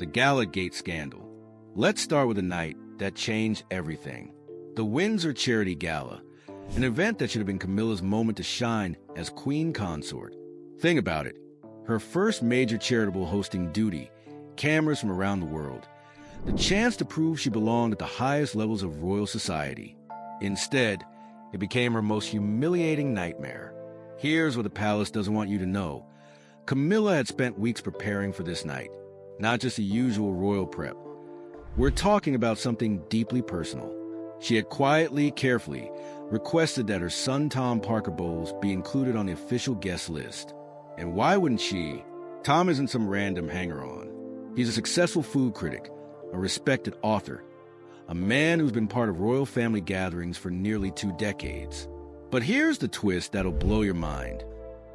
the Gala Gate Scandal. Let's start with a night that changed everything. The Windsor Charity Gala, an event that should have been Camilla's moment to shine as Queen Consort. Think about it. Her first major charitable hosting duty, cameras from around the world. The chance to prove she belonged at the highest levels of royal society. Instead, it became her most humiliating nightmare. Here's what the palace doesn't want you to know. Camilla had spent weeks preparing for this night, not just the usual royal prep. We're talking about something deeply personal. She had quietly, carefully requested that her son Tom Parker Bowles be included on the official guest list. And why wouldn't she? Tom isn't some random hanger-on. He's a successful food critic, a respected author, a man who's been part of royal family gatherings for nearly 2 decades. But here's the twist that'll blow your mind.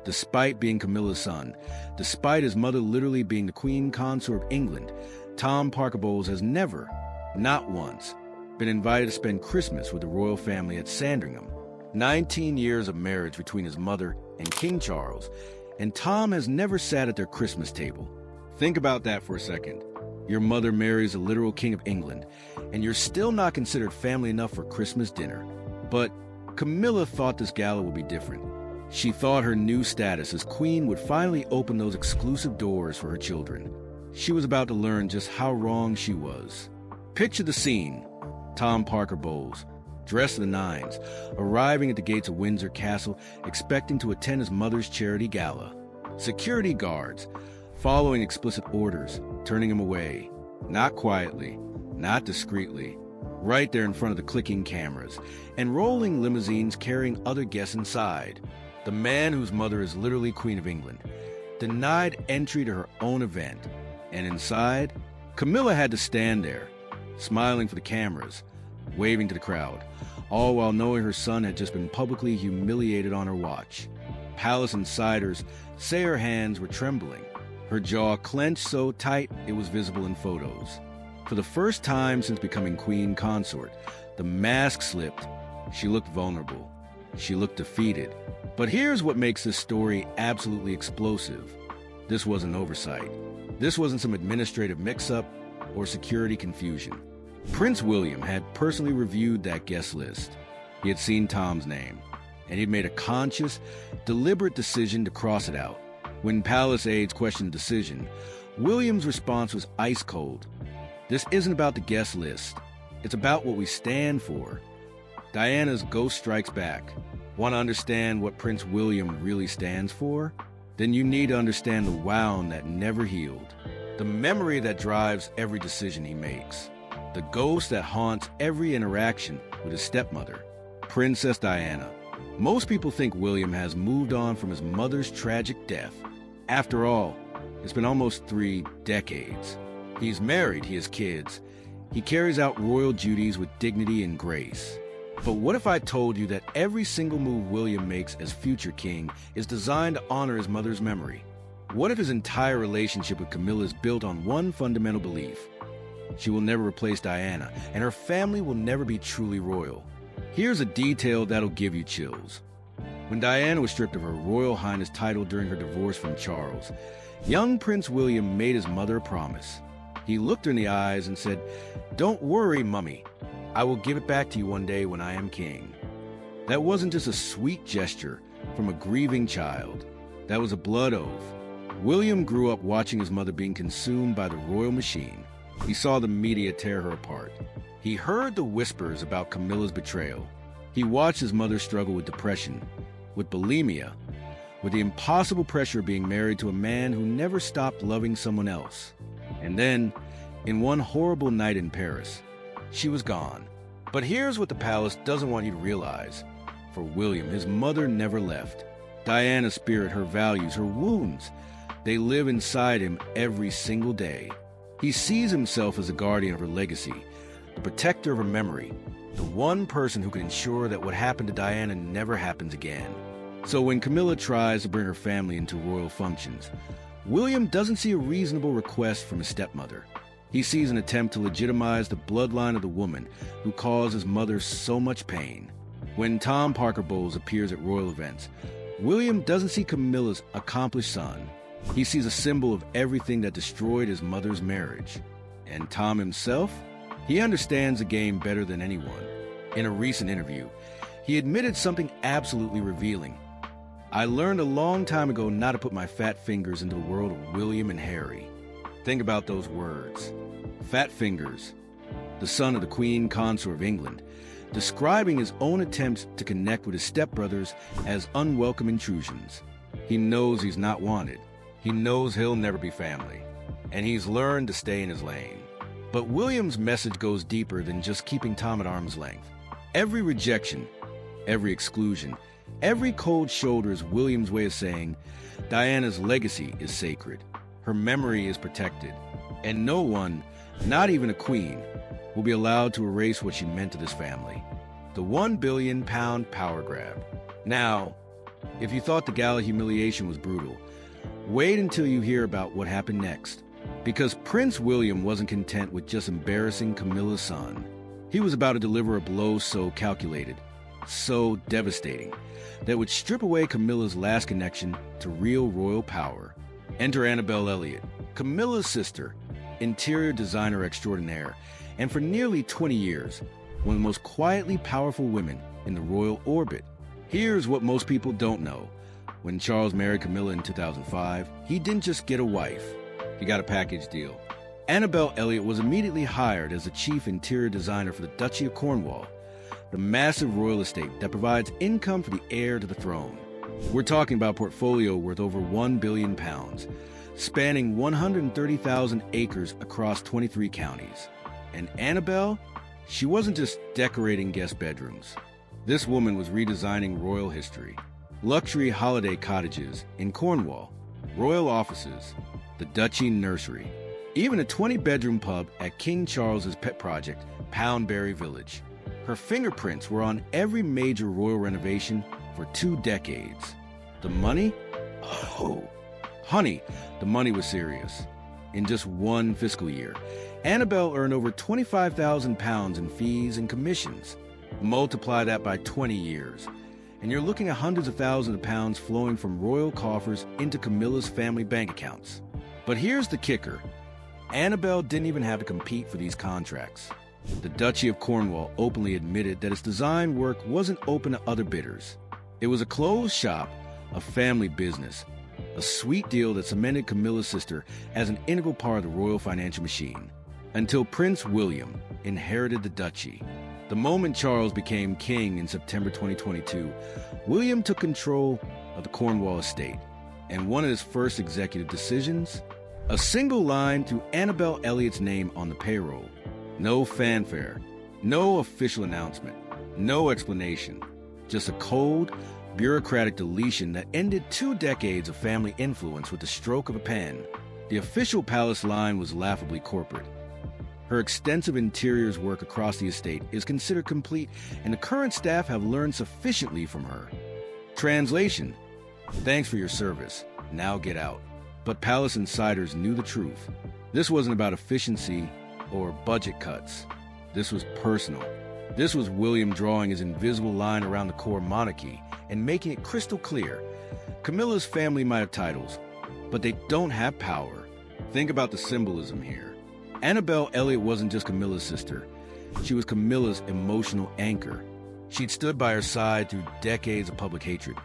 Despite being Camilla's son, despite his mother literally being the Queen Consort of England, Tom Parker Bowles has never, not once, been invited to spend Christmas with the royal family at Sandringham. 19 years of marriage between his mother and King Charles, and Tom has never sat at their Christmas table. Think about that for a second. Your mother marries a literal king of England, and you're still not considered family enough for Christmas dinner. But Camilla thought this gala would be different. She thought her new status as queen would finally open those exclusive doors for her children. She was about to learn just how wrong she was. Picture the scene. Tom Parker Bowles, dressed to the nines, arriving at the gates of Windsor Castle, expecting to attend his mother's charity gala. Security guards, following explicit orders, turning him away. Not quietly, not discreetly, right there in front of the clicking cameras, and rolling limousines carrying other guests inside. The man whose mother is literally Queen of England, denied entry to her own event. And inside, Camilla had to stand there, smiling for the cameras, waving to the crowd, all while knowing her son had just been publicly humiliated on her watch. Palace insiders say her hands were trembling, her jaw clenched so tight it was visible in photos. For the first time since becoming Queen Consort, the mask slipped. She looked vulnerable. She looked defeated. But here's what makes this story absolutely explosive. This wasn't oversight. This wasn't some administrative mix-up or security confusion. Prince William had personally reviewed that guest list. He had seen Tom's name, and he'd made a conscious, deliberate decision to cross it out. When palace aides questioned the decision, William's response was ice cold. This isn't about the guest list. It's about what we stand for. Diana's ghost strikes back. Want to understand what Prince William really stands for? Then you need to understand the wound that never healed. The memory that drives every decision he makes. The ghost that haunts every interaction with his stepmother, Princess Diana. Most people think William has moved on from his mother's tragic death. After all, it's been almost 3 decades. He's married, he has kids. He carries out royal duties with dignity and grace. But what if I told you that every single move William makes as future king is designed to honor his mother's memory? What if his entire relationship with Camilla is built on one fundamental belief? She will never replace Diana, and her family will never be truly royal. Here's a detail that'll give you chills. When Diana was stripped of her Royal Highness title during her divorce from Charles, young Prince William made his mother a promise. He looked her in the eyes and said, "Don't worry, Mummy. I will give it back to you one day when I am king." That wasn't just a sweet gesture from a grieving child. That was a blood oath. William grew up watching his mother being consumed by the royal machine. He saw the media tear her apart. He heard the whispers about Camilla's betrayal. He watched his mother struggle with depression, with bulimia, with the impossible pressure of being married to a man who never stopped loving someone else. And then, in one horrible night in Paris, she was gone. But here's what the palace doesn't want you to realize. For William, his mother never left. Diana's spirit, her values, her wounds, they live inside him every single day. He sees himself as the guardian of her legacy, the protector of her memory, the one person who can ensure that what happened to Diana never happens again. So when Camilla tries to bring her family into royal functions, William doesn't see a reasonable request from his stepmother. He sees an attempt to legitimize the bloodline of the woman who caused his mother so much pain. When Tom Parker Bowles appears at royal events, William doesn't see Camilla's accomplished son. He sees a symbol of everything that destroyed his mother's marriage. And Tom himself? He understands the game better than anyone. In a recent interview, he admitted something absolutely revealing. I learned a long time ago not to put my fat fingers into the world of William and Harry. Think about those words. Fat fingers, the son of the Queen Consort of England, describing his own attempts to connect with his stepbrothers as unwelcome intrusions. He knows he's not wanted. He knows he'll never be family. And he's learned to stay in his lane. But William's message goes deeper than just keeping Tom at arm's length. Every rejection, every exclusion, every cold shoulder is William's way of saying, Diana's legacy is sacred. Her memory is protected. And no one, not even a queen, will be allowed to erase what she meant to this family. The £1 billion power grab. Now, if you thought the gala humiliation was brutal, wait until you hear about what happened next. Because Prince William wasn't content with just embarrassing Camilla's son. He was about to deliver a blow so calculated, so devastating, that would strip away Camilla's last connection to real royal power. Enter Annabel Elliott, Camilla's sister, interior designer extraordinaire, and for nearly 20 years, one of the most quietly powerful women in the royal orbit. Here's what most people don't know. When Charles married Camilla in 2005, he didn't just get a wife. He got a package deal. Annabel Elliott was immediately hired as the chief interior designer for the Duchy of Cornwall, the massive royal estate that provides income for the heir to the throne. We're talking about a portfolio worth over £1 billion, spanning 130,000 acres across 23 counties. And Annabel, she wasn't just decorating guest bedrooms. This woman was redesigning royal history. Luxury holiday cottages in Cornwall, royal offices, the Duchy nursery, even a 20-bedroom pub at King Charles's pet project, Poundbury Village. Her fingerprints were on every major royal renovation for 2 decades. The money? Oh, honey, the money was serious. In just one fiscal year, Annabel earned over £25,000 in fees and commissions. Multiply that by 20 years, and you're looking at hundreds of thousands of pounds flowing from royal coffers into Camilla's family bank accounts. But here's the kicker. Annabel didn't even have to compete for these contracts. The Duchy of Cornwall openly admitted that its design work wasn't open to other bidders. It was a closed shop, a family business, a sweet deal that cemented Camilla's sister as an integral part of the royal financial machine. Until Prince William inherited the duchy. The moment Charles became king in September 2022, William took control of the Cornwall estate. And one of his first executive decisions? A single line threw Annabel Elliott's name on the payroll. No fanfare, no official announcement, no explanation. Just a cold, bureaucratic deletion that ended 2 decades of family influence with the stroke of a pen. The official palace line was laughably corporate. Her extensive interiors work across the estate is considered complete, and the current staff have learned sufficiently from her. Translation: thanks for your service, now get out. But palace insiders knew the truth. This wasn't about efficiency or budget cuts. This was personal. This was William drawing his invisible line around the core monarchy and making it crystal clear. Camilla's family might have titles, but they don't have power. Think about the symbolism here. Annabel Elliott wasn't just Camilla's sister. She was Camilla's emotional anchor. She'd stood by her side through decades of public hatred,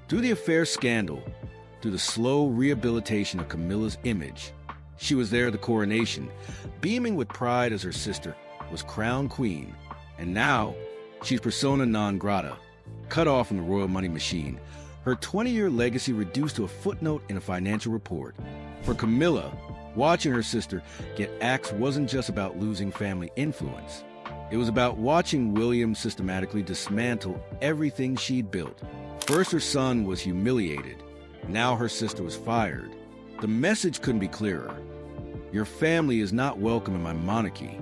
through the affair scandal, through the slow rehabilitation of Camilla's image. She was there at the coronation, beaming with pride as her sister was crowned queen. And now, she's persona non grata, cut off from the royal money machine, her 20-year legacy reduced to a footnote in a financial report. For Camilla, watching her sister get axed wasn't just about losing family influence. It was about watching William systematically dismantle everything she'd built. First her son was humiliated, now her sister was fired. The message couldn't be clearer. Your family is not welcome in my monarchy.